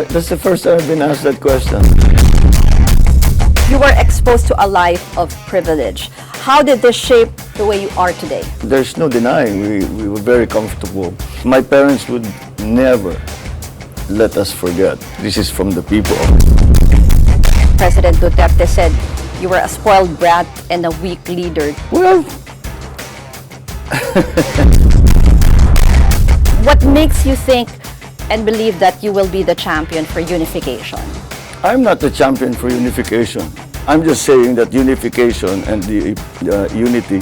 That's the first time I've been asked that question. You were exposed to a life of privilege. How did this shape the way you are today? There's no denying we were very comfortable. My parents would never let us forget. This is from the people. President Duterte said you were a spoiled brat and a weak leader. Well, What makes you think and believe that you will be the champion for unification? I'm not the champion for unification. I'm just saying that unification and the unity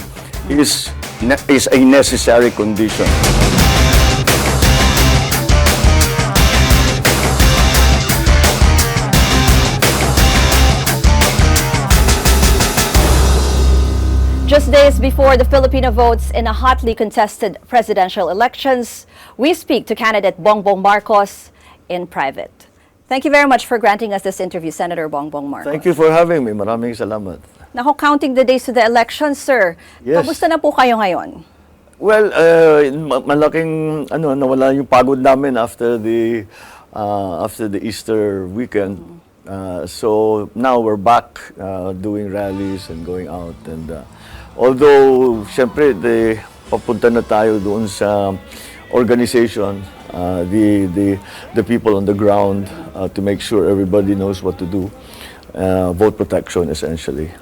is a necessary condition. Just days before the Filipino votes in a hotly contested presidential elections, we speak to candidate Bongbong Marcos in private. Thank you very much for granting us this interview, Senator Bongbong Marcos. Thank you for having me. Maraming salamat. Now, counting the days to the election, sir. Yes. Kamusta na po kayo ngayon? Well, malaking nawala yung pagod namin after the Easter weekend. So now we're back doing rallies and going out, and although syempre papunta na tayo doon sa organization, the people on the ground, to make sure everybody knows what to do. Vote protection, essentially.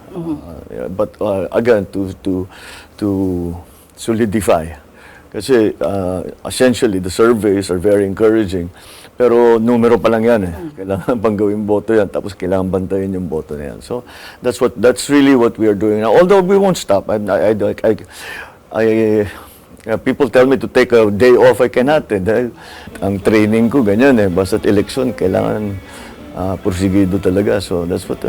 But again, to solidify. Kasi essentially, the surveys are very encouraging. Pero numero pa lang yan eh. Kailangan pang gawing boto yan, tapos kailangan bantayan yung boto na yan. So that's really what we are doing now. Although we won't stop. People tell me to take a day off, I cannot. Dahil ang training ko ganyan eh. Basta't eleksyon, kailangan porsigido talaga. So that's what,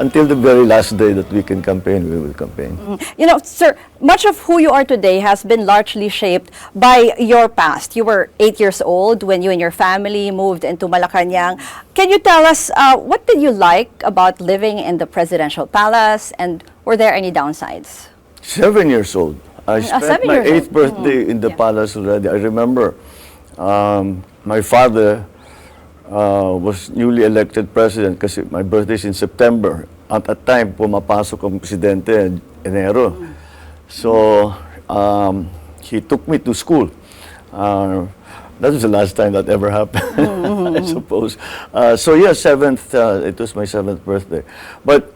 until the very last day that we can campaign, we will campaign. You know, sir, much of who you are today has been largely shaped by your past. You were 8 years old when you and your family moved into Malacanang. Can you tell us, what did you like about living in the presidential palace, and were there any downsides? 7 years old. I spent my 8th birthday in the palace already. I remember my father was newly elected president kasi my birthday is in September. At that time, pumapasok ang presidente in Enero. So, he took me to school. That was the last time that ever happened, I suppose. So, yeah, 7th, it was my 7th birthday. But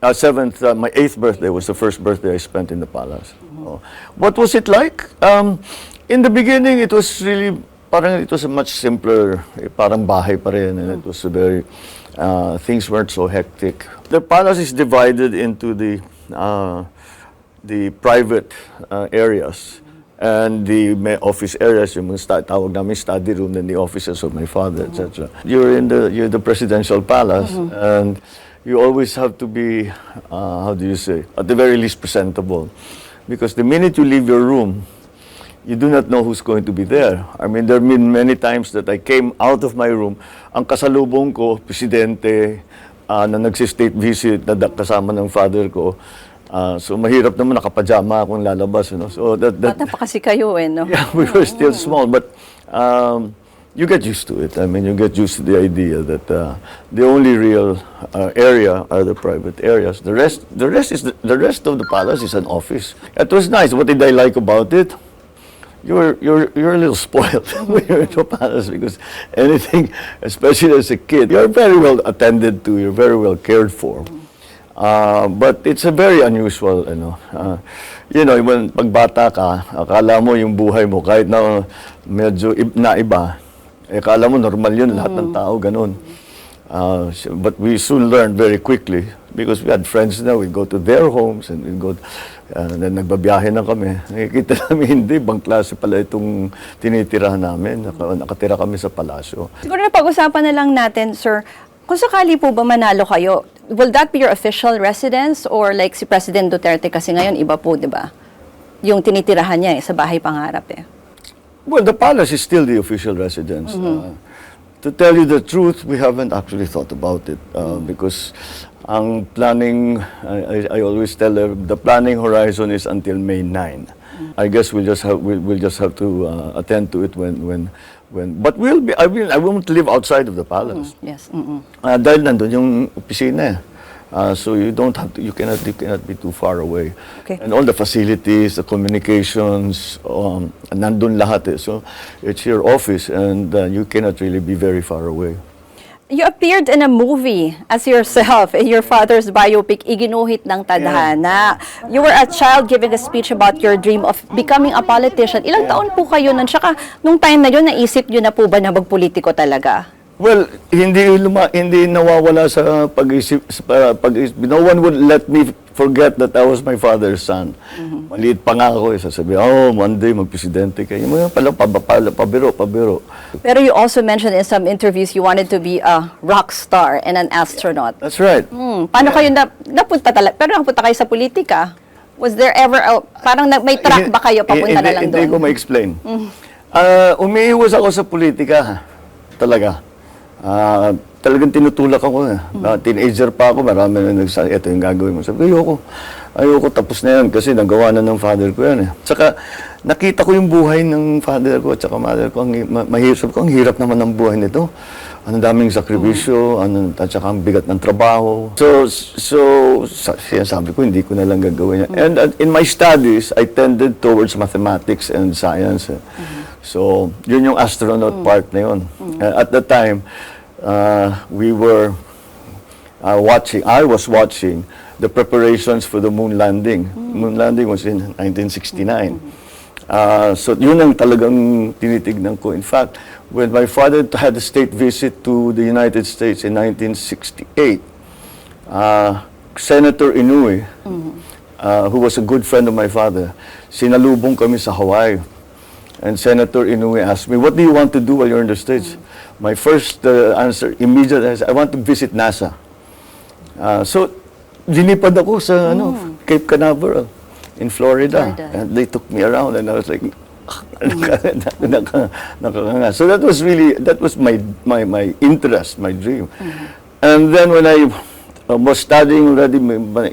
my 8th birthday was the first birthday I spent in the palace. What was it like? In the beginning, it was really, parang it was a much simpler, parang bahay pa rin, and it was a very, things weren't so hectic. The palace is divided into the private areas and the office areas, yung mga tawag namin study room, and the offices of my father, etc. You're the presidential palace, and you always have to be, how do you say, at the very least presentable. Because the minute you leave your room, you do not know who's going to be there. I mean, there have been many times that I came out of my room, ang kasalubong ko, presidente, na nagsi-state visit, na kasama ng father ko. So mahirap naman, nakapajama akong lalabas. You know? So Bata pa kasi kayo eh, no? Yeah, we were still small, but you get used to it. I mean, you get used to the idea that the only real area are the private areas. The rest of the palace is an office. It was nice. What did I like about it? You're a little spoiled when you're in the palace, because anything, especially as a kid, you're very well attended to. You're very well cared for. But it's a very unusual, when pagbata ka, akala mo yung buhay mo kahit na medyo naiba. Akala mo normal yun, lahat ng tao, ganun. But we soon learned very quickly, because we had friends na, we go to their homes, and we go, then nagbabiyahe na kami. Nakikita namin, hindi, bang klase pala itong tinitirahan namin. Nakatira kami sa palasyo. Siguro na pag-usapan na lang natin, sir, kung sakali po ba manalo kayo, will that be your official residence, or like si President Duterte kasi ngayon, iba po, di ba? Yung tinitirahan niya sa bahay pangarap eh. Well, the palace is still the official residence. To tell you the truth, we haven't actually thought about it because ang planning, I always tell them, the planning horizon is until May 9. I guess we'll just have to attend to it when but I won't live outside of the palace. Yes. Dahil nandun yung opisina eh. So you cannot be too far away. Okay. And all the facilities, the communications, nandun lahat eh. So it's your office and you cannot really be very far away. You appeared in a movie as yourself in your father's biopic, Iginuhit ng Tadhana. You were a child giving a speech about your dream of becoming a politician. Ilang taon po kayo nun? Tsaka nung time na yun, naisip nyo na po ba na magpolitiko talaga? Well, hindi nawawala sa pag-isip. No one would let me forget that I was my father's son. Maliit pa nga ako, sasabi, one day magpresidente kayo. Yung mga pabiro. Pero you also mentioned in some interviews you wanted to be a rock star and an astronaut. That's right. Paano kayo napunta talaga? Pero napunta kayo sa politika. Was there ever, parang may track ba kayo papunta na lang doon? Hindi ko ma-explain. Umiiwas ako sa politika, talaga. Talagang tinutulak ako eh. Teenager pa ako, marami na nagsabi, ito yung gagawin mo. Sabi, ayoko, tapos na yan kasi nagawa na ng father ko yan eh. Tsaka nakita ko yung buhay ng father ko at saka mother ko. Ang hirap naman ng buhay nito. Ang daming sakripisyo, at saka ang bigat ng trabaho. So sabi ko, hindi ko na lang gagawin yan. And in my studies, I tended towards mathematics and science. So, yun yung astronaut part na yun. At the time, I was watching the preparations for the moon landing. Moon landing was in 1969. So, yun ang talagang tinitignan ko. In fact, when my father had a state visit to the United States in 1968, Senator Inouye, who was a good friend of my father, sinalubong kami sa Hawaii. And Senator Inouye asked me, what do you want to do while you're in the States? My first answer immediately is, I want to visit NASA. So, linipad ako sa Cape Canaveral in Florida. And they took me around and I was like, so that was my interest, my dream. And then when I was studying already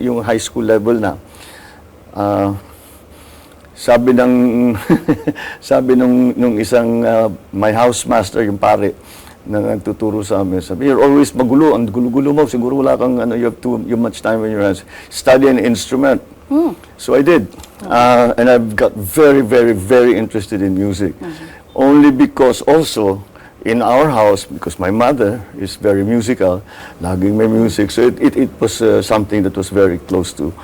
yung high school level na, sabi nung isang my housemaster, yung pare na nagtuturo sa amin, sabi, you're always magulo, ang gulo-gulo mo, siguro wala kang you have too much time in your hands. Study an instrument. So I did. And I've got very, very, very interested in music. Only because also in our house, because my mother is very musical, laging may music, so it was something that was very close to.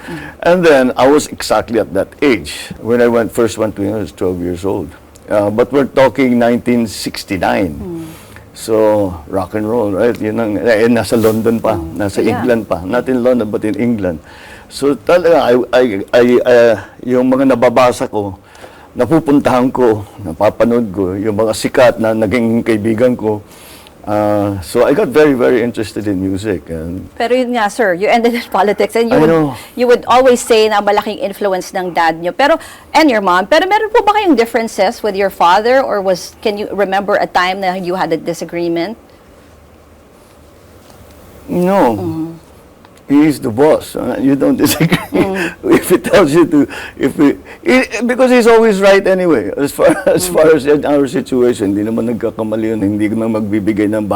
And then, I was exactly at that age. When I first went to England, I was 12 years old. But we're talking 1969. So, rock and roll, right? Yun ang, nasa London pa, nasa England pa. Not in London, but in England. So, talaga, yung mga nababasa ko, napupuntahan ko, napapanood ko, yung mga sikat na naging kaibigan ko. So I got very, very interested in music. Pero yun nga, sir, you ended in politics and you would always say na malaking influence ng dad nyo and your mom. Pero meron po ba kayong differences with your father or can you remember a time na you had a disagreement? No. He's the boss. You don't disagree. If he tells you to, because he's always right anyway. As far as in our situation, hindi naman nagkakamali yun. Hindi naman magbibigay ng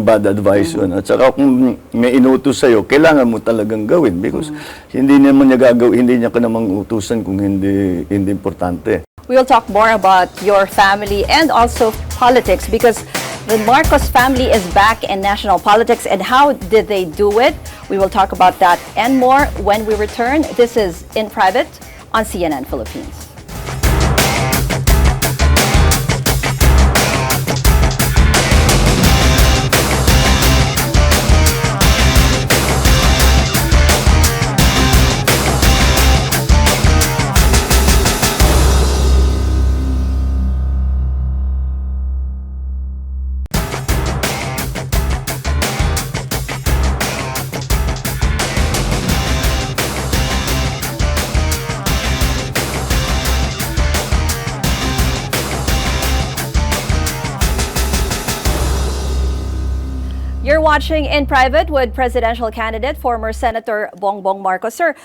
bad advice yun. At saka kung may inutos sa'yo, kailangan mo talagang gawin because hindi naman niya gagawin, hindi niya ka namang utusan kung hindi importante. We will talk more about your family and also politics because the Marcos family is back in national politics, and how did they do it? We will talk about that and more when we return. This is In Private on CNN Philippines. watching In Private with presidential candidate, former Senator Bongbong Marcos. Sir,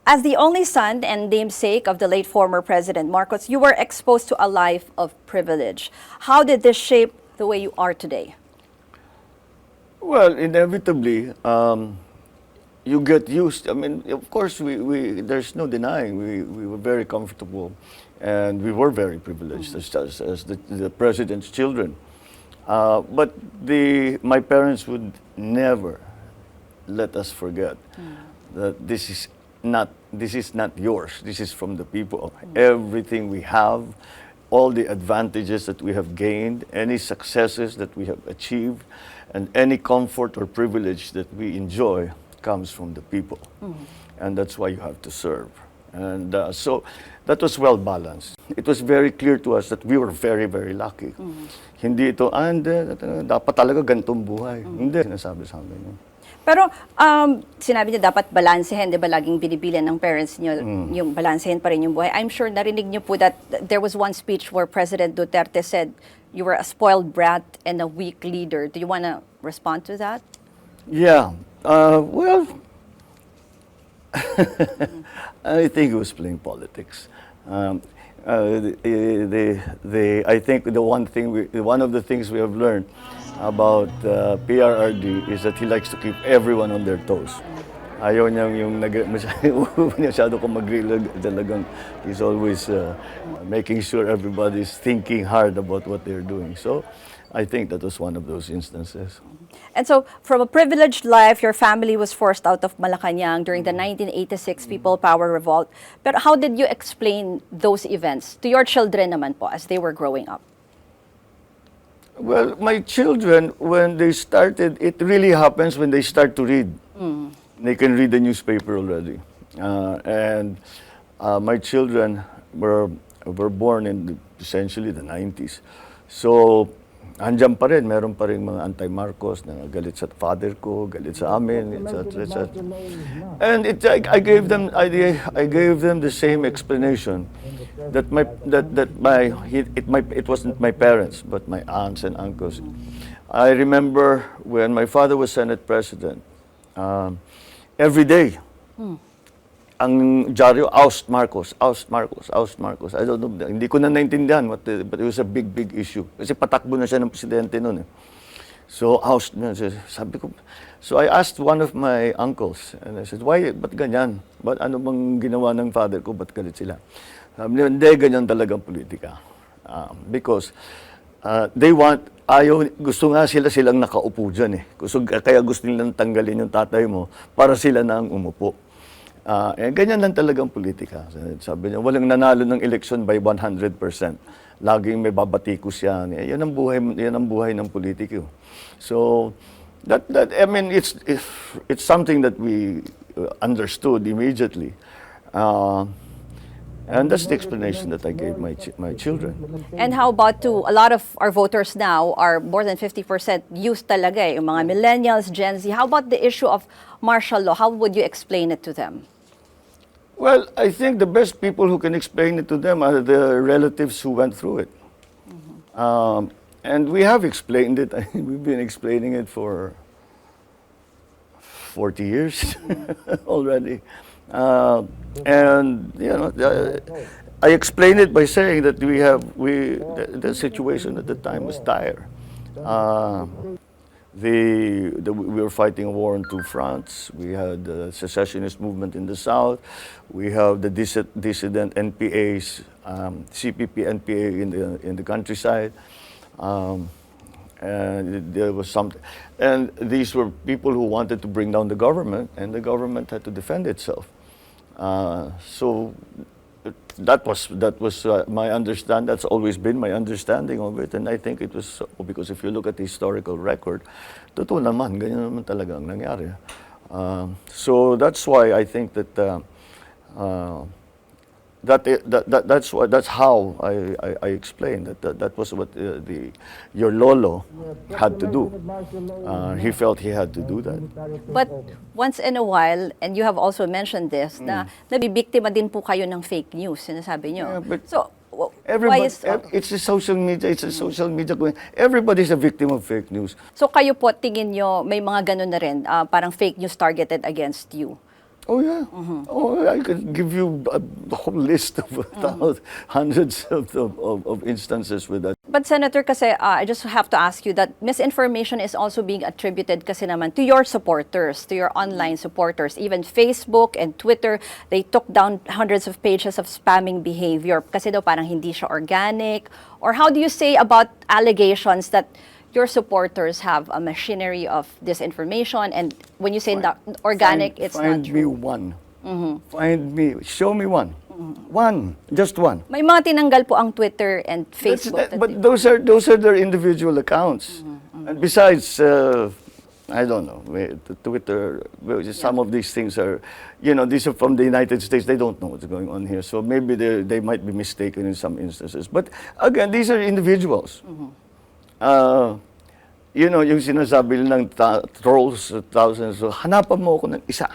as the only son and namesake of the late former President Marcos, you were exposed to a life of privilege. How did this shape the way you are today? Well, inevitably, you get used. I mean, of course, there's no denying we were very comfortable, and we were very privileged as the president's children. But my parents would never let us forget that this is not yours. This is from the people. Everything we have, all the advantages that we have gained, any successes that we have achieved, and any comfort or privilege that we enjoy comes from the people. And that's why you have to serve. And so that was well balanced. It was very clear to us that we were very, very lucky. Hindi ito, hindi, dapat talaga ganitong buhay. Hindi, sinasabi sa amin. Pero sinabi niyo dapat balansehin, di ba? Laging binibilan ng parents niyo yung balansehin pa rin yung buhay. I'm sure narinig niyo po that there was one speech where President Duterte said you were a spoiled brat and a weak leader. Do you want to respond to that? Yeah. Well, I think he was playing politics. I think one of the things we have learned about PRRD is that he likes to keep everyone on their toes. Ayaw niyang yung masyado kung mag-relag, talagang he's always making sure everybody's thinking hard about what they're doing. So I think that was one of those instances. And so, from a privileged life, your family was forced out of Malacanang during the 1986 People Power Revolt. But how did you explain those events to your children naman po as they were growing up? Well, my children, when they started, it really happens when they start to read. They can read the newspaper already. And my children were born in essentially the 90s. So, andyan pa rin, meron pa rin mga anti-Marcos na galit sa father ko, galit sa amin, etc. And I gave them the same explanation that it wasn't my parents but my aunts and uncles. I remember when my father was Senate President, every day, ang dyaryo, oust Marcos, oust Marcos, oust Marcos. I don't know, hindi ko na naintindihan, but it was a big, big issue. Kasi patakbo na siya ng presidente noon. So, oust na. Sabi ko, so I asked one of my uncles, and I said, ba't ganyan? Ano bang ginawa ng father ko? Ba't galit sila? Sabi niya, hindi, ganyan talagang politika. Because gusto nga silang nakaupo dyan. Kaya gusto nilang tanggalin yung tatay mo para sila na ang umupo. Ganyan lang talagang politika. Sabi niya, walang nanalo ng election by 100%. Laging may babatikos yan. Yan ang buhay ng politiko. So, I mean, it's something that we understood immediately. And that's the explanation that I gave my children. And how about a lot of our voters now are more than 50% youth talaga, yung mga millennials, Gen Z. How about the issue of martial law? How would you explain it to them? Well, I think the best people who can explain it to them are the relatives who went through it. And we have explained it. We've been explaining it for 40 years already. And, you know, I explained it by saying that the situation at the time was dire. We were fighting a war on two fronts. We had the secessionist movement in the south. We have the dissident NPAs, CPP NPA in the countryside. And there was something, and these were people who wanted to bring down the government, and the government had to defend itself. So that was my understanding. That's always been my understanding of it, and I think it was so, because if you look at the historical record, totoo naman, ganyan naman talaga ang nangyari. So that's why I think that's how I explained that was what your lolo had to do. He felt he had to do that. But once in a while, and you have also mentioned this, na nabibiktima din po kayo ng fake news, sinasabi nyo. Yeah, but so, Everybody, is, it's a social media. It's a social media. Everybody's a victim of fake news. so kayo po, tingin nyo, may mga ganun na rin, parang fake news targeted against you? Oh yeah. Oh, I could give you a whole list of hundreds of instances with that. But Senator, kasi I just have to ask you that misinformation is also being attributed kasi naman to your supporters, to your online supporters. Even Facebook and Twitter, they took down hundreds of pages of spamming behavior kasi daw parang hindi siya organic. Or how do you say about allegations that your supporters have a machinery of disinformation, and when you say organic, it's not Find me true? one. Find me. Show me one. One. Just one. May mga tinanggal po ang Twitter and Facebook. But those are their individual accounts. And besides, I don't know. The Twitter. Some of these things are, these are from the United States. They don't know what's going on here, so maybe they might be mistaken in some instances. But again, these are individuals. Yung sinasabi ng trolls, thousands, so hanapan mo ako ng isa.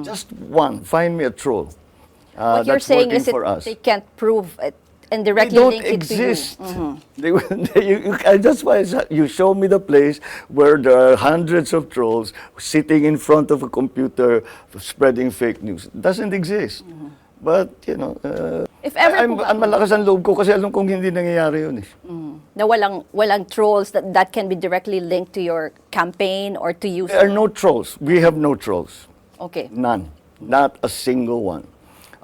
Just one. Find me a troll. What you're That's saying working is for us. they can't prove it and They directly don't link it to you. exist. That's why you show me the place where there are hundreds of trolls sitting in front of a computer spreading fake news. It doesn't exist. But, If ever ang malakas ang loob ko kasi alam kong hindi nangyayari yun eh. na walang trolls that can be directly linked to your campaign or to you. There are no trolls. We have no trolls. Okay. None. Not a single one.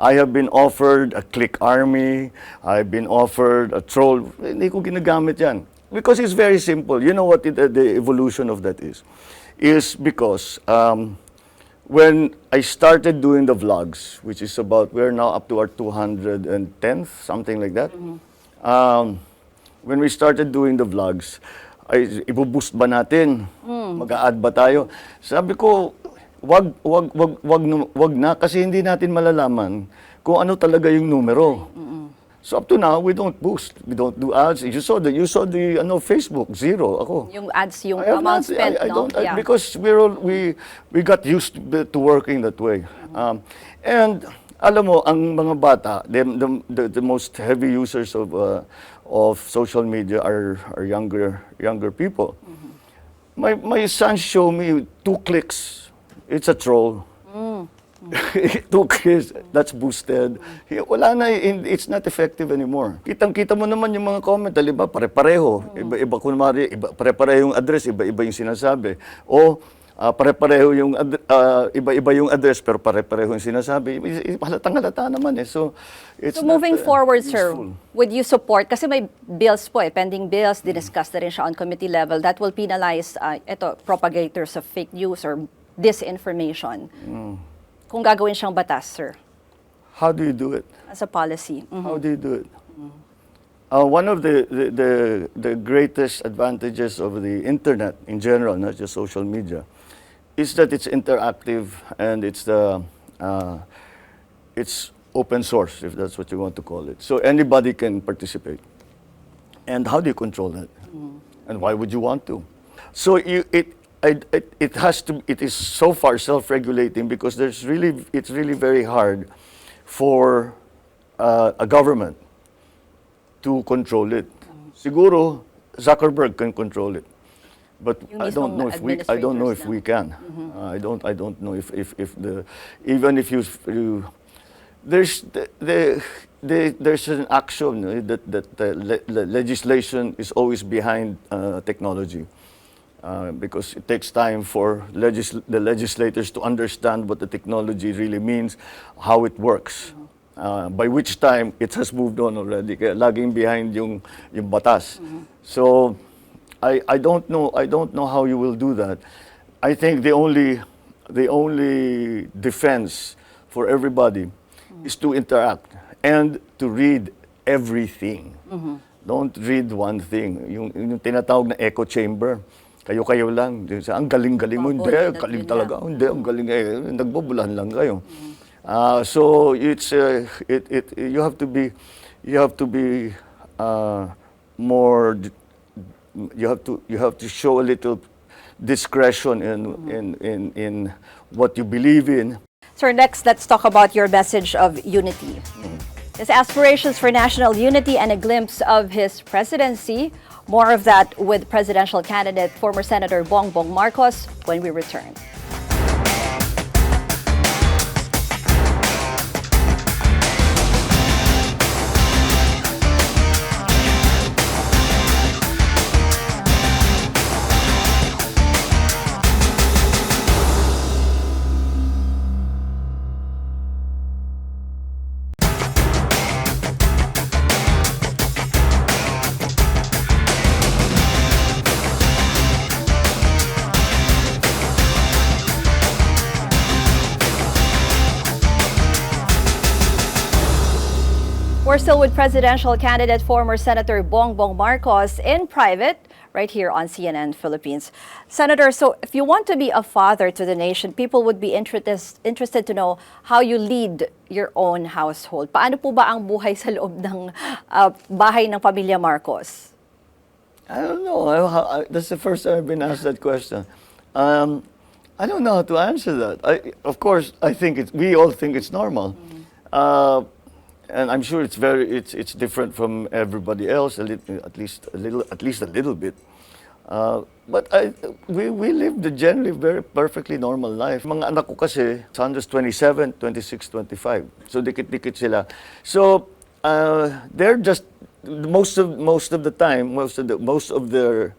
I have been offered a click army. I've been offered a troll. Hindi ko ginagamit yan. Because it's very simple. You know what the evolution of that is? Is because when I started doing the vlogs, which is we're now up to our 210th, something like that. When we started doing the vlogs, ibuboost ba natin? Mag-a-add ba tayo? Sabi ko, wag na kasi hindi natin malalaman kung ano talaga yung numero. So up to now, we don't boost. We don't do ads. You saw the Facebook, zero ako. Yung ads, yung I have amount not- spent, I no? don't, because we got used to working that way. And alam mo, ang mga bata, the most heavy users of social media are younger people. My son showed me 2 clicks. It's a troll. 2 clicks, that's boosted. Wala na, it's not effective anymore. Kitang-kita mo naman yung mga comment, diba? Pare-pareho. Iba kunwari, pare-pareho yung address, iba-iba yung sinasabi. O pare-pareho yung iba-iba yung address pero pare-pareho yung sinasabi. Halatang-halata naman eh. So it's So moving not, forward, sir, useful. would you support, kasi may bills po pending bills, diniscuss na rin siya on committee level, that will penalize propagators of fake news or disinformation. Kung gagawin siyang batas, sir, How do you do it? as a policy. How do you do it? One of the greatest advantages of the internet in general, not just social media, is that it's interactive and it's open source, if that's what you want to call it. So anybody can participate. And how do you control that? And why would you want to? So it is so far self-regulating because it's really very hard for a government to control it. Siguro Zuckerberg can control it, but Yung I don't know mismong if we administrators can. I don't know if even if you there's there's an action that legislation is always behind technology. Because it takes time for the legislators to understand what the technology really means, how it works. By which time, it has moved on already. Kaya laging behind yung batas. So, I don't know how you will do that. I think the only defense for everybody is to interact and to read everything. Don't read one thing. Yung tinatawag na echo chamber. Kayo lang. Ang galing-galing mo. Hindi, galing talaga. Hindi, ang galing. Nagbubulahan lang kayo. So it's you have to be more. You have to show a little discretion in what you believe in. Sir, next, let's talk about your message of unity. His aspirations for national unity and a glimpse of his presidency. More of that with presidential candidate, former Senator Bongbong Marcos, when we return. We're still with presidential candidate, former Senator Bongbong Marcos in private, right here on CNN Philippines. Senator, so if you want to be a father to the nation, people would be interested to know how you lead your own household. Paano po ba ang buhay sa loob ng bahay ng pamilya Marcos? I don't know. That's the first time I've been asked that question. I don't know how to answer that. Of course, we all think it's normal. And I'm sure it's different from everybody else, at least a little bit. But we live the generally very perfectly normal life. Mga anak ko kasi, Sanders 27, 26, 25. So dikit-dikit sila. So they're just most of the time, most of their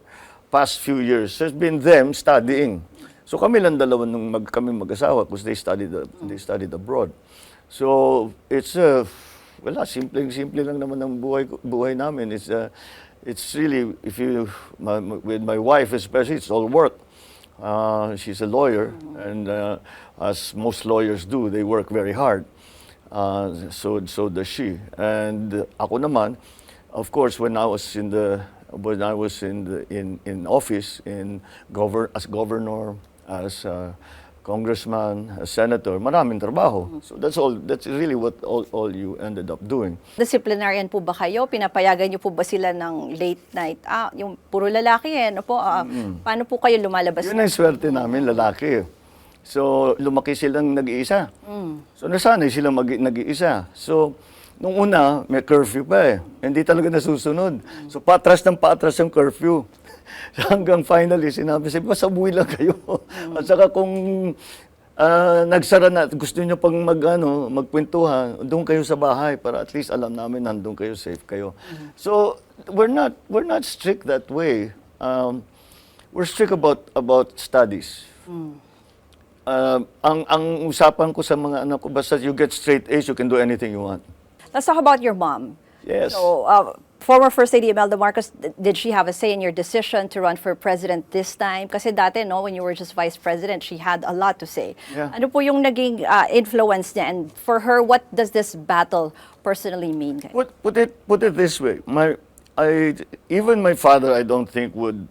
past few years has been them studying. So kami lang dalawa nung kami mag-asawa because they studied abroad. So it's wala, simple lang naman ang buhay namin. It's really, with my wife especially, it's all work. She's a lawyer, and as most lawyers do, they work very hard. So does she. And ako naman, of course, when I was in office, as governor, as congressman, a senator, maraming trabaho. So that's really what all you ended up doing. Disciplinarian po ba kayo? Pinapayagan niyo po ba sila ng late night? Yung puro lalaki ano po? Paano po kayo lumalabas? Yun ang swerte namin, lalaki. So lumaki silang nag-iisa. So nasanay silang nag-iisa. So nung una, may curfew pa eh. Hindi talaga nasusunod. So patras ang curfew. Hanggang finally, sinabi, basta umuwi lang kayo. At saka kung nagsara na, gusto niyo pang magkwentuhan, doon kayo sa bahay para at least alam namin nandun kayo, safe kayo. So, we're not strict that way. We're strict about studies. Ang usapan ko sa mga anak ko, basta you get straight A's, you can do anything you want. Let's talk about your mom. Yes. So, former First Lady Imelda Marcos, did she have a say in your decision to run for president this time? Kasi dati, when you were just vice president, she had a lot to say. Yeah. Ano po yung naging influence niya? And for her, what does this battle personally mean? Put it this way. Even my father, I don't think would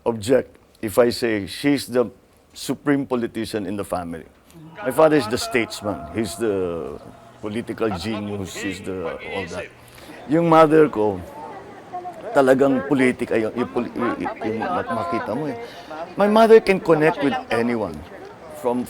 object if I say she's the supreme politician in the family. My father is the statesman. He's the political genius. He's all that. Yung mother ko, talagang politika yung makita mo eh. My mother can connect with anyone. From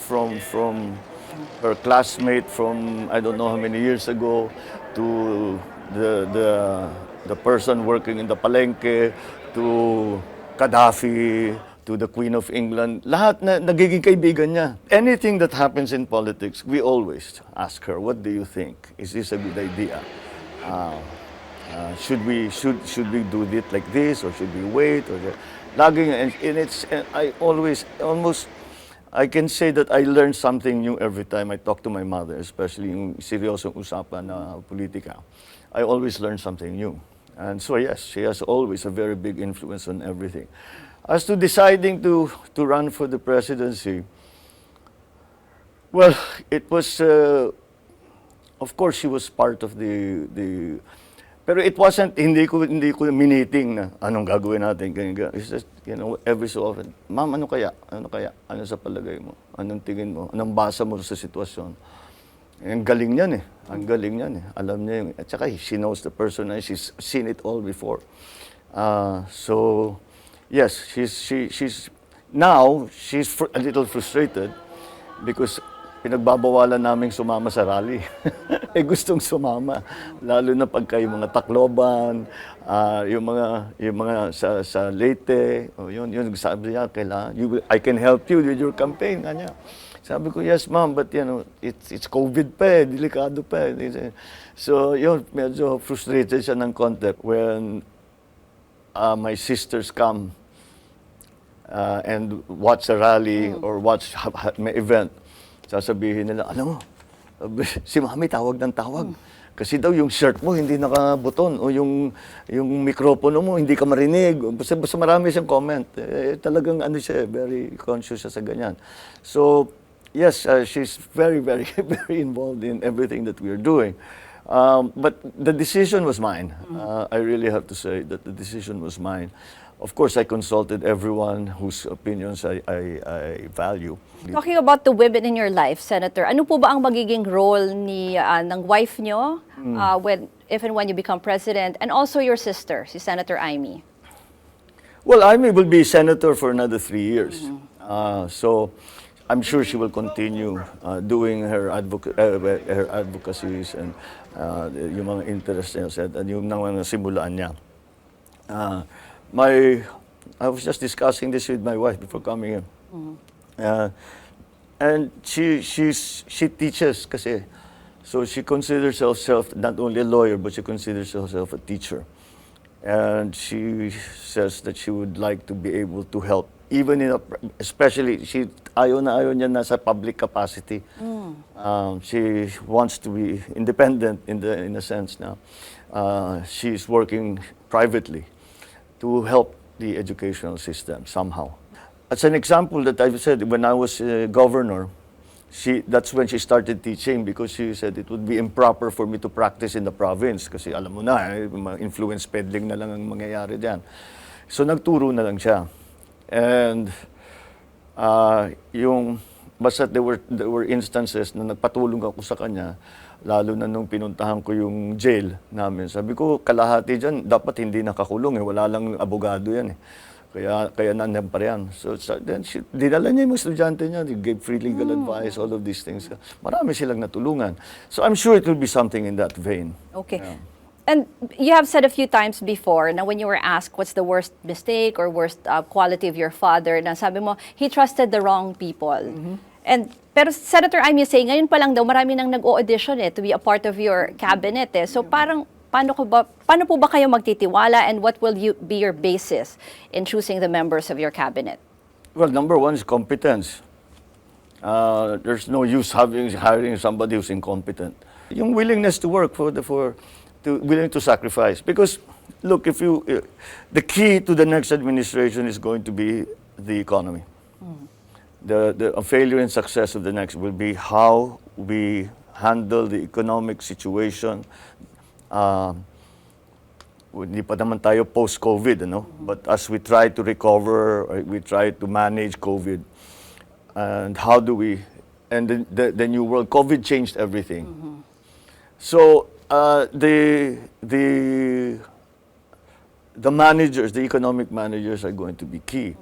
her classmate from I don't know how many years ago to the person working in the palengke to Gaddafi to the Queen of England. Lahat na nagiging kaibigan niya. Anything that happens in politics, we always ask her, what do you think? Is this a good idea? Should we do it like this, or should we wait? Or laging, and I can say that I learn something new every time I talk to my mother, especially yung seryosong usapan na politika. I always learn something new. And so yes, she has always a very big influence on everything. As to deciding to run for the presidency, well, it was, of course, she was part of the pero it wasn't, hindi ko miniting na anong gagawin natin. It's just, every so often, ma'am, ano kaya? Ano sa palagay mo? Anong tingin mo? Anong basa mo sa sitwasyon? Ang galing niyan eh. Alam niya at saka she knows the person and she's seen it all before. So, yes, she's now a little frustrated because pinagbabawalan namin sumama sa rally. Eh gustong sumama, lalo na pagka yung mga Tacloban, yung mga sa Leyte, yun sabi niya, I can help you with your campaign, kanya. Sabi ko, yes ma'am, but it's COVID pa delikado pa So yun, medyo frustrated siya ng konti when my sisters come and watch a rally or watch may event. Sasabihin nila, alam mo, si mami tawag ng tawag. Kasi daw yung shirt mo hindi nakabuton o yung mikropono mo hindi ka marinig. Basta marami siyang comment. Talagang siya, very conscious siya sa ganyan. So, yes, she's very, very, very involved in everything that we're doing. But the decision was mine. I really have to say that the decision was mine. Of course, I consulted everyone whose opinions I value. Talking about the women in your life, Senator, ano po ba ang magiging role ng wife nyo if and when you become president, and also your sister, si Senator Amy? Well, Amy will be senator for another 3 years. So I'm sure she will continue doing her advocacies and yung mga interests niya at yung mga simulaan niya. I was just discussing this with my wife before coming here. And she teaches kasi. So she considers herself not only a lawyer, but she considers herself a teacher. And she says that she would like to be able to help, even especially, ayaw niya nasa public capacity. She wants to be independent in a sense now. She's working privately to help the educational system somehow. As an example that I've said, when I was governor, that's when she started teaching because she said it would be improper for me to practice in the province kasi alam mo na, influence peddling na lang ang mangyayari diyan. So nagturo na lang siya. And basta there were instances na nagpatulong ako sa kanya, lalo na nung pinuntahan ko yung jail namin. Sabi ko, kalahati dyan, dapat hindi nakakulong wala lang abogado yan Kaya nandiyan pa yan. So then, dinala niya yung mga estudyante niya, they gave free legal advice, all of these things. Marami silang natulungan. So I'm sure it will be something in that vein. Okay. Yeah. And you have said a few times before na when you were asked what's the worst mistake or worst quality of your father, na sabi mo, he trusted the wrong people. Pero Senator, I'm saying, ngayon pa lang daw marami nang nag-o-audition to be a part of your cabinet So parang paano po ba kayo magtitiwala, and what will be your basis in choosing the members of your cabinet? Well, number one is competence. There's no use hiring somebody who's incompetent. Yung willingness to work willing to sacrifice. Because look, the key to the next administration is going to be the economy. The failure and success of the next will be how we handle the economic situation. Hindi pa naman tayo post-COVID, But as we try to recover, we try to manage COVID, and how do we, and the new world, COVID changed everything. So the managers, the economic managers are going to be key.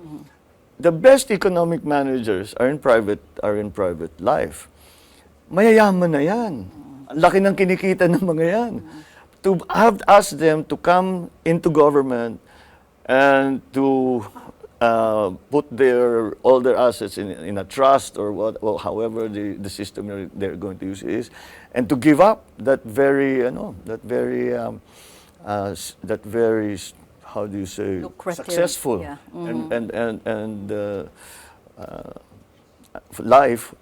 The best economic managers are in private life. Mayayaman na yan. Ang laki ng kinikita ng mga yan. To have asked them to come into government and to put all their assets in a trust or however the system they're going to use is, and to give up that very how do you say, lucrative, successful and life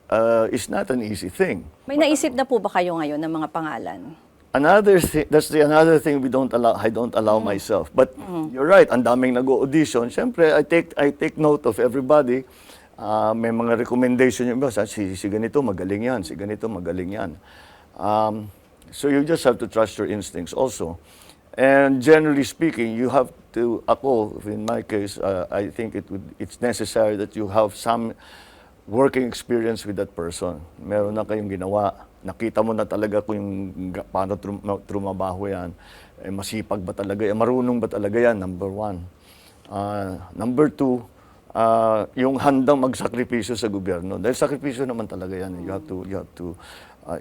is not an easy thing. May naisip na po ba kayo ngayon ng mga pangalan? Another thing, another thing I don't allow myself. But you're right, ang daming nag-audition. Siyempre, I take note of everybody. May mga recommendation yung iba, si ganito magaling yan, si ganito magaling yan. So you just have to trust your instincts also. And generally speaking, you have to, in my case, I think it's necessary that you have some working experience with that person. Meron na kayong ginawa. Nakita mo na talaga kung paano trumabaho yan. Masipag ba talaga yan? Marunong ba talaga yan? Number one. Number two, yung handang magsakripisyo sa gobyerno. Dahil sakripisyo naman talaga yan. You have to,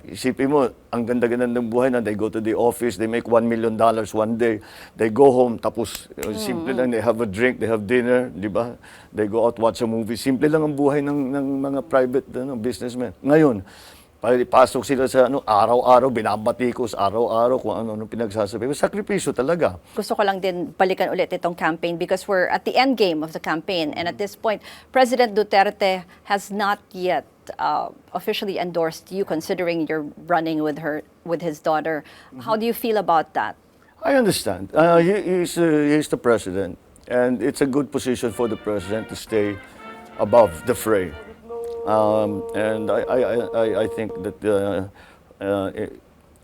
isipin mo, ang ganda-ganda ng buhay na they go to the office, they make $1 million one day, they go home, tapos simple lang, they have a drink, they have dinner, di ba? They go out, watch a movie. Simple lang ang buhay ng mga private businessmen. Ngayon, pasok sila sa araw-araw, binabatikos, araw-araw kung ano pinagsasabi. Sakripisyo talaga. Gusto ko lang din balikan ulit itong campaign because we're at the end game of the campaign. And at this point, President Duterte has not yet officially endorsed you, considering you're running with his daughter. How do you feel about that? I understand. He's the president, and it's a good position for the president to stay above the fray. And I think that,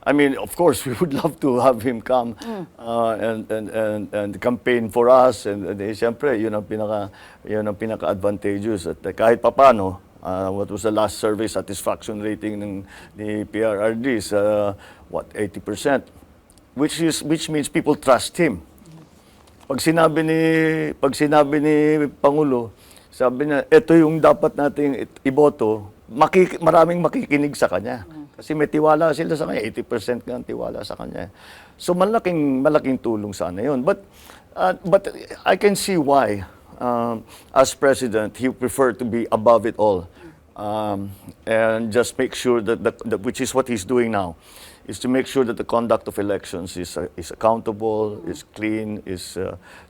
I mean, of course, we would love to have him come and campaign for us. And siyempre, yun ang pinaka-advantageous. At kahit papano, what was the last survey satisfaction rating ni PRRD is, 80%. Which means people trust him. Pag sinabi ni Pangulo, sabi niya, ito yung dapat nating iboto, maraming makikinig sa kanya. Kasi may tiwala sila sa kanya, 80% nga ang tiwala sa kanya. So malaking tulong sana yun. But I can see why, as president, he preferred to be above it all. And just make sure that which is what he's doing now, is to make sure that the conduct of elections is accountable, is clean, is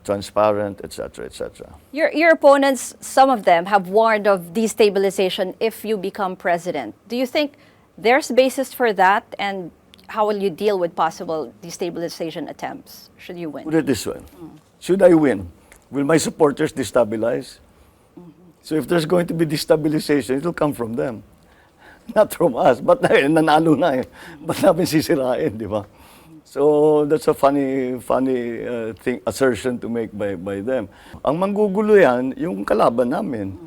transparent, etc., etc. Your opponents, some of them, have warned of destabilization if you become president. Do you think there's basis for that, and how will you deal with possible destabilization attempts should you win? Put it this way. Should I win, will my supporters destabilize? So if there's going to be destabilization, it will come from them. Not from us. But nanalo na eh. Ba't namin sisirain, di ba? So that's a funny assertion to make by them. Ang manggugulo yan, yung kalaban namin.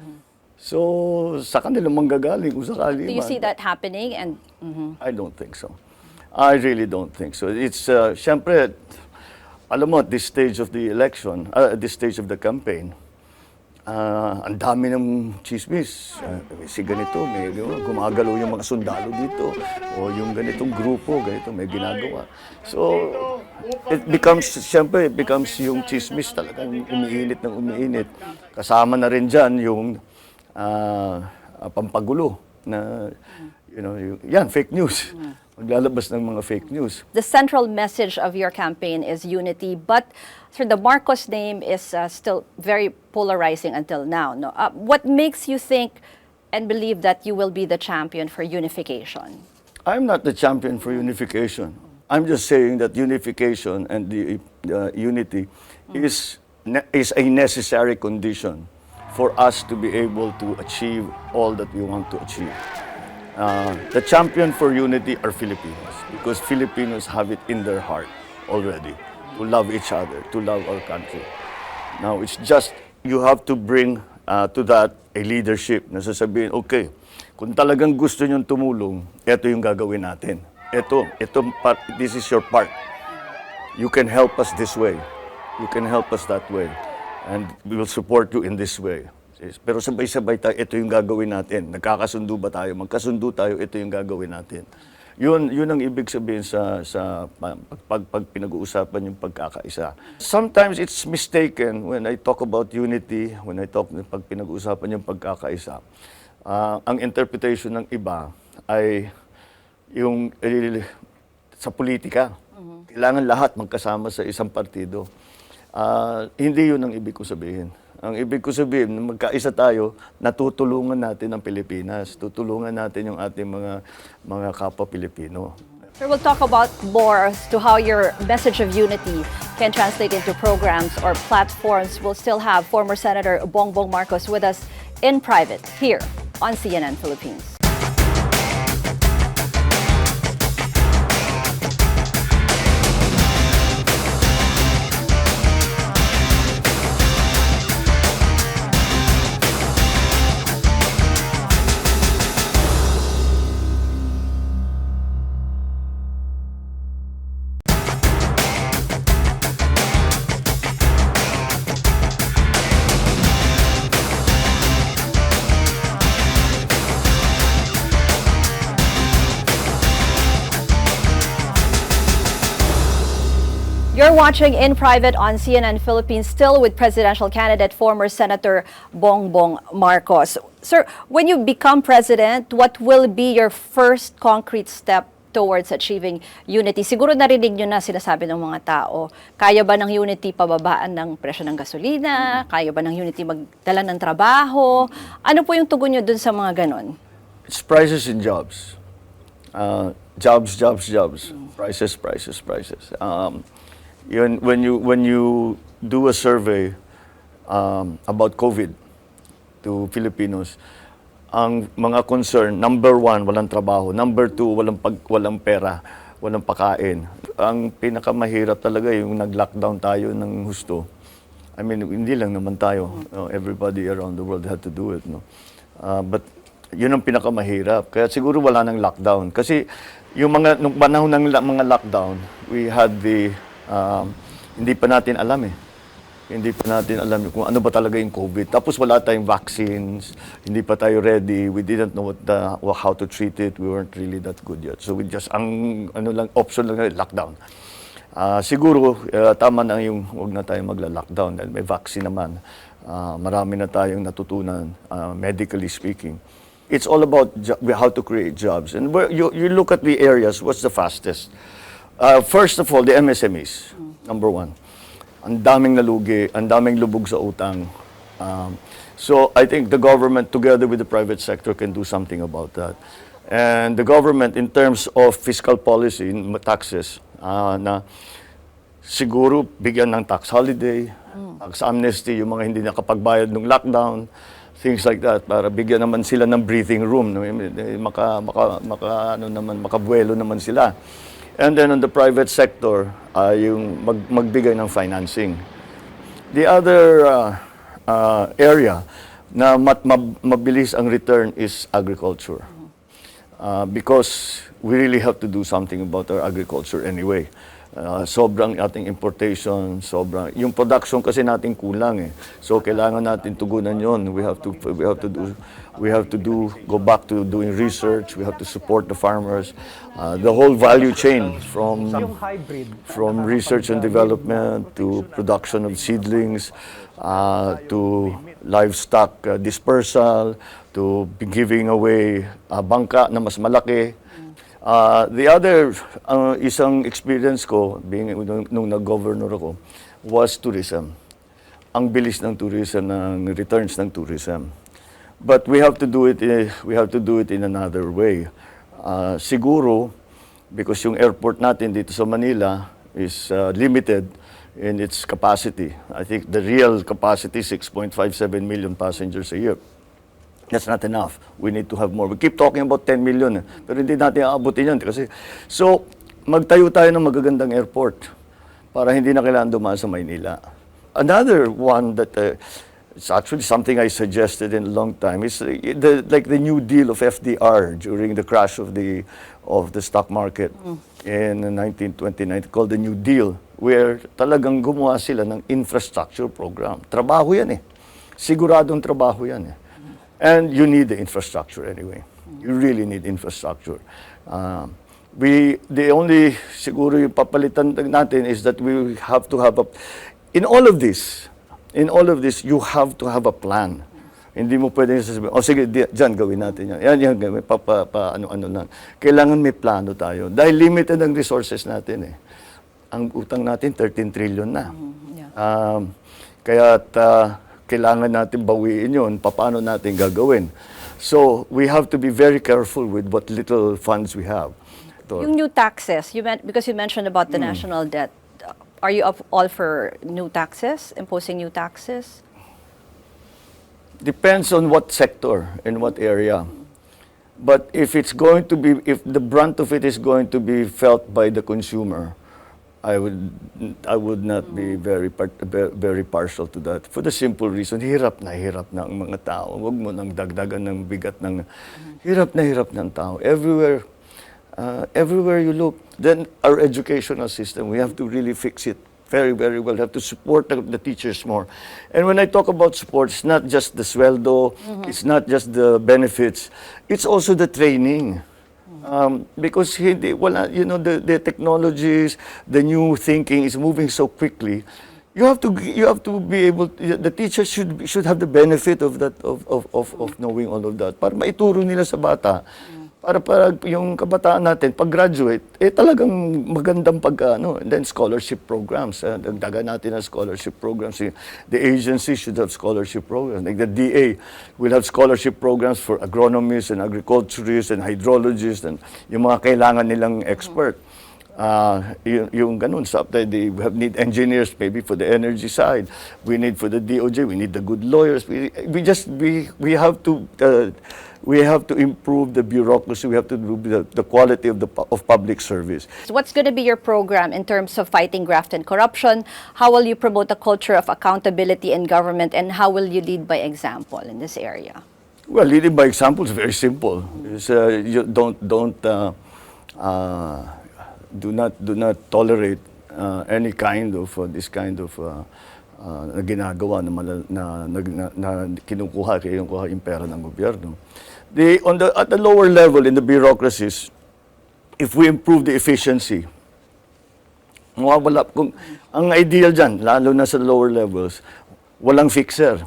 So sa kanila manggagaling kung sakali Do you man. see that happening? And I don't think so. I really don't think so. It's, syempre, alam mo, at this stage of the election, at this stage of the campaign, ang dami ng chismis. Si ganito, may gumagalaw yung mga sundalo dito. O yung ganitong grupo, ganito, may ginagawa. So, it becomes yung chismis talagang umiinit. Kasama na rin dyan yung pampagulo na, yan, fake news. Maglalabas ng mga fake news. the central message of your campaign is unity, but sir, the Marcos name is still very polarizing until now. No, what makes you think and believe that you will be the champion for unification? I'm not the champion for unification. I'm just saying that unification and the unity is a necessary condition for us to be able to achieve all that we want to achieve. The champion for unity are Filipinos, because Filipinos have it in their heart already to love each other, to love our country. Now, it's just you have to bring to that a leadership na sasabihin, okay, kung talagang gusto niyong tumulong, ito yung gagawin natin. This is your part. You can help us this way. You can help us that way. And we will support you in this way. Pero sabay-sabay tayo, ito yung gagawin natin. Nagkakasundo ba tayo? Magkasundo tayo, ito yung gagawin natin. Yun ang ibig sabihin sa pag pinag-uusapan yung pagkakaisa. Sometimes it's mistaken when I talk about unity, pag pinag-uusapan yung pagkakaisa. Ang interpretation ng iba ay yung sa politika. Kailangan lahat magkasama sa isang partido. Hindi yun ang ibig ko sabihin. Ang ibig ko sabihin, magkaisa tayo, natutulungan natin ang Pilipinas. Tutulungan natin yung ating mga kapwa Pilipino. Sir, we'll talk about more as to how your message of unity can translate into programs or platforms. We'll still have former Senator Bongbong Marcos with us in private here on CNN Philippines. You're watching In Private on CNN Philippines, still with presidential candidate, former Senator Bongbong Marcos. Sir, when you become president, what will be your first concrete step towards achieving unity? Siguro narinig nyo na sinasabi ng mga tao, kaya ba ng unity pababaan ng presyo ng gasolina? Kaya ba ng unity magdala ng trabaho? Ano po yung tugon nyo dun sa mga ganon? It's prices and jobs. Jobs. Prices. Yun, when you do a survey about COVID to Filipinos, ang mga concern, number 1, walang trabaho. Number 2, walang pera, walang pagkain. Ang pinakamahirap talaga yung nag-lockdown tayo ng husto. I mean, hindi lang naman tayo. Everybody around the world had to do it. No? But yun ang pinakamahirap. Kaya siguro wala nang lockdown. Kasi yung nung panahon ng mga lockdown, we had hindi pa natin alam eh. Hindi pa natin alam kung ano ba talaga yung COVID. Tapos wala tayong vaccines, hindi pa tayo ready. We didn't know how to treat it. We weren't really that good yet. So we just, option lang, lockdown. Siguro, tama na yung huwag na tayong magla-lockdown dahil may vaccine naman. Marami na tayong natutunan, medically speaking. It's all about how to create jobs. And you look at the areas, what's the fastest? First of all, the MSMEs, number 1. Ang daming nalugi, ang daming lubog sa utang. So I think the government, together with the private sector, can do something about that. And the government, in terms of fiscal policy, taxes, na siguro bigyan ng tax holiday, tax amnesty, yung mga hindi nakapagbayad ng lockdown, things like that, para bigyan naman sila ng breathing room, no? Makabuelo naman sila. And then on the private sector, yung magbigay ng financing. The other area na mabilis ang return is agriculture. Because we really have to do something about our agriculture anyway. Sobrang ating importation, yung production kasi natin kulang eh. So kailangan natin tugunan yon. We have to go back to doing research. We have to support the farmers. The whole value chain from research and development to production of seedlings, to livestock dispersal, to giving away bangka na mas malaki. The other isang experience ko nung nag-governor ako was tourism. Ang bilis ng tourism, ng returns ng tourism. But we have to do it in another way. Siguro because yung airport natin dito sa Manila is limited in its capacity. I think the real capacity 6.57 million passengers a year. That's not enough. We need to have more. We keep talking about 10 million, pero hindi natin aabutin yan. So, magtayo tayo ng magagandang airport para hindi na kailangan dumaan sa Maynila. Another one that it's actually something I suggested in a long time is like the New Deal of FDR during the crash of the stock market in 1929, called the New Deal, where talagang gumawa sila ng infrastructure program. Trabaho yan eh. Siguradong trabaho yan eh. And you need the infrastructure anyway. You really need infrastructure. The only siguro yung papalitan natin is that we have to have in all of this, you have to have a plan. Hindi mo pwedeng sasabihin, sige, dyan gawin natin yan. Yan gawin, ano na. Kailangan may plano tayo. Dahil limited ang resources natin eh. Ang utang natin, 13 trillion na. Kailangan natin bawiin yun, paano natin gagawin. So, we have to be very careful with what little funds we have. Yung new taxes, because you mentioned about the national debt, are you all for new taxes, imposing new taxes? Depends on what sector and what area. But if the brunt of it is going to be felt by the consumer, I would not be very partial to that. For the simple reason, hirap na ang mga tao. Huwag mo nang dagdagan ng bigat ng hirap ng tao. Everywhere you look, then our educational system, we have to really fix it very, very well. We have to support the teachers more. And when I talk about support, it's not just the sweldo, it's not just the benefits, it's also the training. Because hindi, wala, you know, the technologies, the new thinking is moving so quickly. You have to be able, the teachers should have the benefit of that, of knowing all of that, para maituro nila sa bata. Para yung kabataan natin, pag-graduate, talagang magandang and then scholarship programs. Dagdagan natin ang scholarship programs. The agency should have scholarship programs. Like the DA will have scholarship programs for agronomists and agriculturists and hydrologists and yung mga kailangan nilang expert. Yung ganun, we need engineers maybe for the energy side. We need for the DOJ, we need the good lawyers. We have to improve the bureaucracy. We have to improve the quality of public service. So what's going to be your program in terms of fighting graft and corruption? How will you promote a culture of accountability in government, and how will you lead by example in this area? Well, leading by example is very simple. You do not tolerate any kind of this kind of na ginagawa na kinukuha yung pera ng gobyerno. At the lower level in the bureaucracies, if we improve the efficiency, ang ideal dyan, lalo na sa lower levels, walang fixer.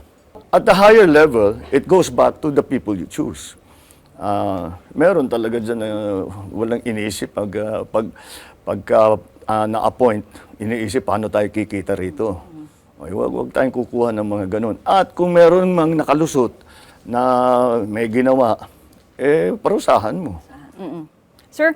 At the higher level, it goes back to the people you choose. Meron talaga dyan na walang iniisip pagka na-appoint, iniisip paano tayo kikita rito. Huwag tayong kukuha ng mga ganun. At kung meron mang nakalusot na may ginawa, parusahan mo. Sir,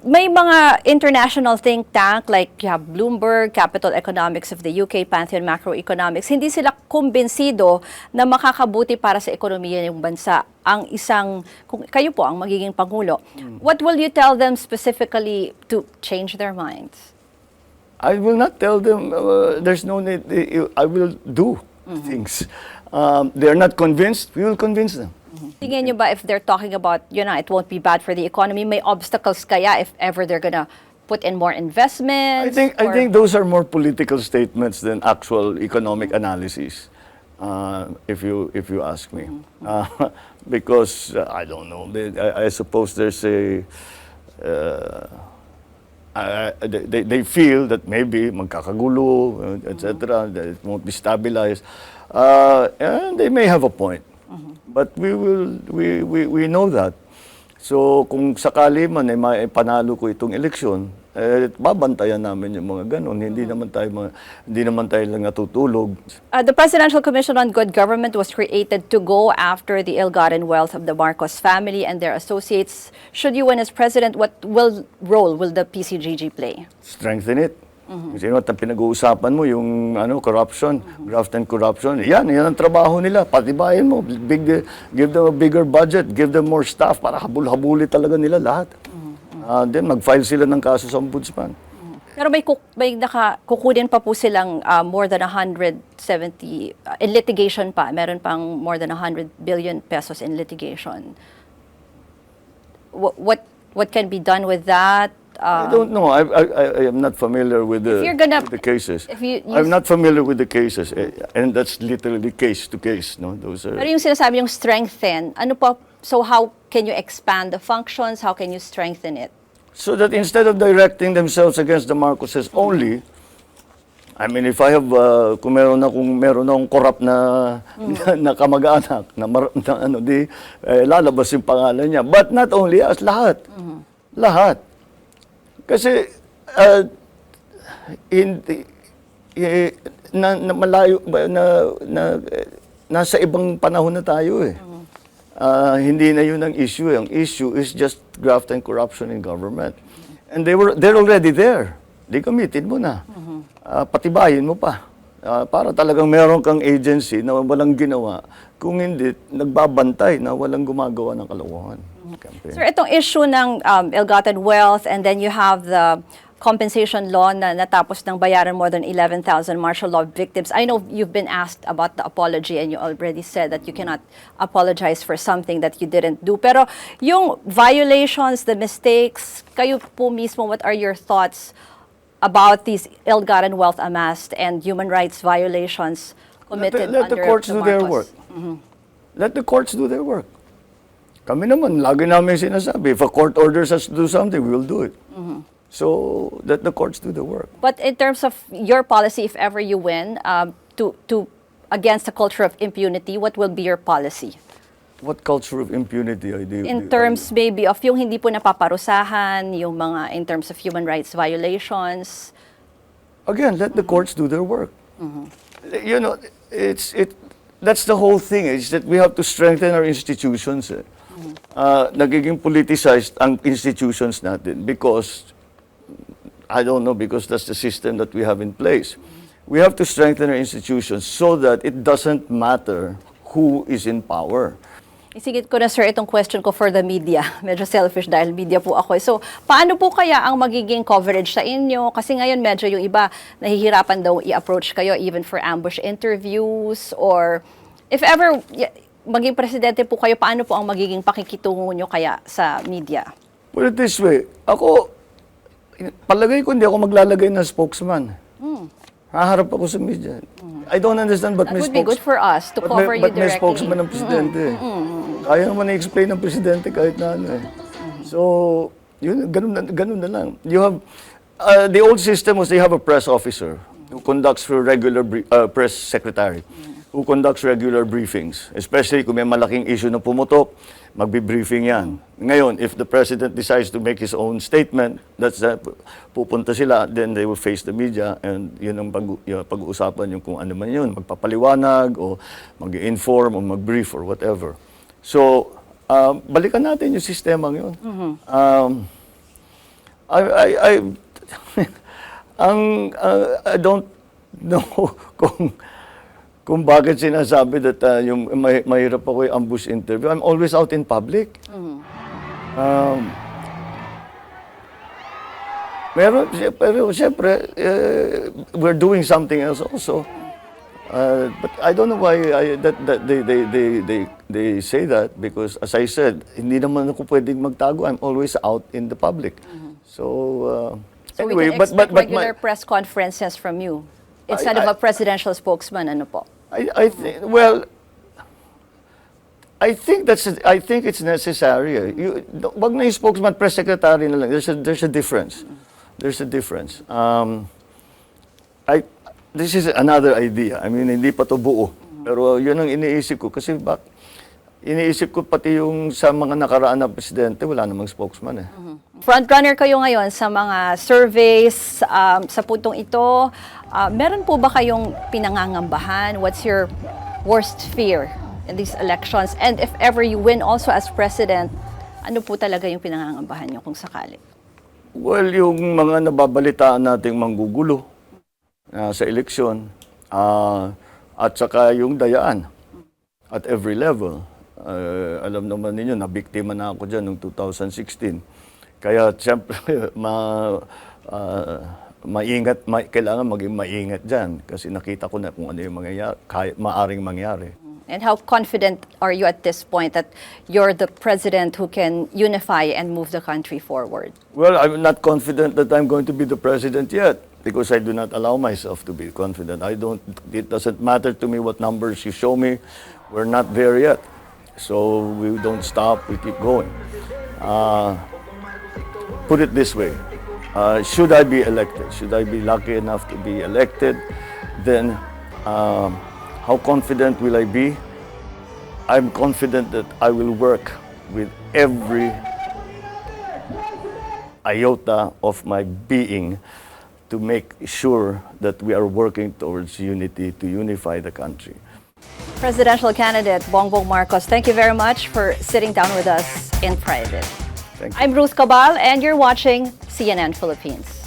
may mga international think tank like you have Bloomberg, Capital Economics of the UK, Pantheon Macroeconomics, hindi sila kumbinsido na makakabuti para sa ekonomiya ng bansa ang kung kayo po ang magiging Pangulo. What will you tell them specifically to change their minds? I will not tell them, there's no need, I will do things. They're not convinced, we will convince them. Tingin nyo ba if they're talking about, it won't be bad for the economy, may obstacles kaya if ever they're gonna put in more investments? I think those are more political statements than actual economic analysis, if you ask me. Because, I don't know, I suppose there's they feel that maybe magkakagulo, etc., that it won't be stabilized. And they may have a point. But we know that. So kung sakali man ay panalo ko itong eleksyon, babantayan namin yung mga ganun. Hindi naman tayo lang natutulog. The Presidential Commission on Good Government was created to go after the ill-gotten wealth of the Marcos family and their associates. Should you win as president, what role will the PCGG play? Strengthen it. Kasi pinag-uusapan mo yung corruption, graft and corruption. Yan ang trabaho nila. Patibayin mo, give them a bigger budget, give them more staff para habul-habuli talaga nila lahat. Then mag-file sila ng kaso sa ombudsman. Pero may kukunin pa po silang more than 170 in litigation pa. Meron pang more than 100 billion pesos in litigation. What can be done with that? I don't know. I am not familiar with the cases. I'm not familiar with the cases, and that's literally case to case. No, those are. Pero yung sinasabi yung strengthen, so how can you expand the functions? How can you strengthen it? So that instead of directing themselves against the Marcoses only, I mean, if I have, kung meron akong corrupt na kamag-anak, lalabas yung pangalan niya. But not only us, lahat. Lahat. Kasi malayo nasa ibang panahon na tayo eh. Hindi na yun ang issue. Ang issue is just graft and corruption in government. And they're already there. Di gamitin mo na. Patibayin mo pa. Para talagang meron kang agency na walang ginawa. Kung hindi, nagbabantay na walang gumagawa ng kalokohan. Sir, itong issue ng ill-gotten wealth, and then you have the compensation law na natapos ng bayaran more than 11,000 martial law victims. I know you've been asked about the apology and you already said that you cannot apologize for something that you didn't do. Pero yung violations, the mistakes, kayo po mismo, what are your thoughts about these ill-gotten wealth amassed and human rights violations committed let the under courts the do their Marcos? work. Let the courts do their work. Kami naman, lagi namin sinasabi, if a court orders us to do something, we will do it. So, that the courts do the work. But in terms of your policy, if ever you win, to against the culture of impunity, what will be your policy? What culture of impunity do you... In terms maybe of yung hindi po napaparusahan, yung mga in terms of human rights violations. Again, let the courts do their work. You know, that's the whole thing, is that we have to strengthen our institutions. Nagiging politicized ang institutions natin because, I don't know, because that's the system that we have in place. We have to strengthen our institutions so that it doesn't matter who is in power. Isigit ko na, sir, itong question ko for the media. Medyo selfish dahil media po ako. So, paano po kaya ang magiging coverage sa inyo? Kasi ngayon medyo yung iba nahihirapan daw i-approach kayo even for ambush interviews, or if ever maging presidente po kayo, paano po ang magiging pakikitungo nyo kaya sa media? Put it this way, ako, palagay ko hindi ako maglalagay ng spokesman. Haharap ako sa media. I don't understand but That would be good for us to cover you but may directly. spokesman ng presidente. Kaya naman i-explain ng presidente kahit na ano eh. So, yun, ganun na lang. You have, the old system was they have a press officer who conducts through regular press secretary, who conducts regular briefings. Especially kung may malaking issue na pumutok, magbi-briefing yan. Ngayon, if the president decides to make his own statement, that's that, pupunta sila, then they will face the media, and yun ang pag-uusapan yung kung ano man yun, magpapaliwanag, o mag-inform, o mag-brief, or whatever. So, balikan natin yung sistemang yun. I don't know kung bakit sinasabi that yung mahirap ako yung ambush interview. I'm always out in public. Pero siyempre, we're doing something else also. But I don't know why they say that, because as I said, hindi naman ako pwedeng magtago. I'm always out in the public. So anyway, we can expect regular press conferences from you instead of a presidential spokesman, ano po? I think, well, I think it's necessary. Wag na yung spokesman, press secretary na lang. There's a difference. There's a difference. This is another idea. I mean, hindi pa to buo. Pero yun ang iniisip ko. Kasi iniisip ko pati yung sa mga nakaraan na presidente, wala namang spokesman eh. Frontrunner kayo ngayon sa mga surveys sa puntong ito. Meron po ba kayong pinangangambahan? What's your worst fear in these elections? And if ever you win also as president, ano po talaga yung pinangangambahan nyo kung sakali? Well, yung mga nababalitaan nating manggugulo sa eleksyon, at saka yung dayaan at every level. Alam naman ninyo, nabiktima na ako dyan noong 2016. Kaya siyempre, kailangan maging maingat dyan kasi nakita ko na kung ano yung maaring mangyari. And how confident are you at this point that you're the president who can unify and move the country forward? Well, I'm not confident that I'm going to be the president yet because I do not allow myself to be confident. It doesn't matter to me what numbers you show me. We're not there yet. So we don't stop, we keep going. Put it this way, should I be elected, should I be lucky enough to be elected, then how confident will I be? I'm confident that I will work with every iota of my being to make sure that we are working towards unity, to unify the country. Presidential candidate Bongbong Marcos, thank you very much for sitting down with us in private. Thank you. I'm Ruth Cabal, and you're watching CNN Philippines.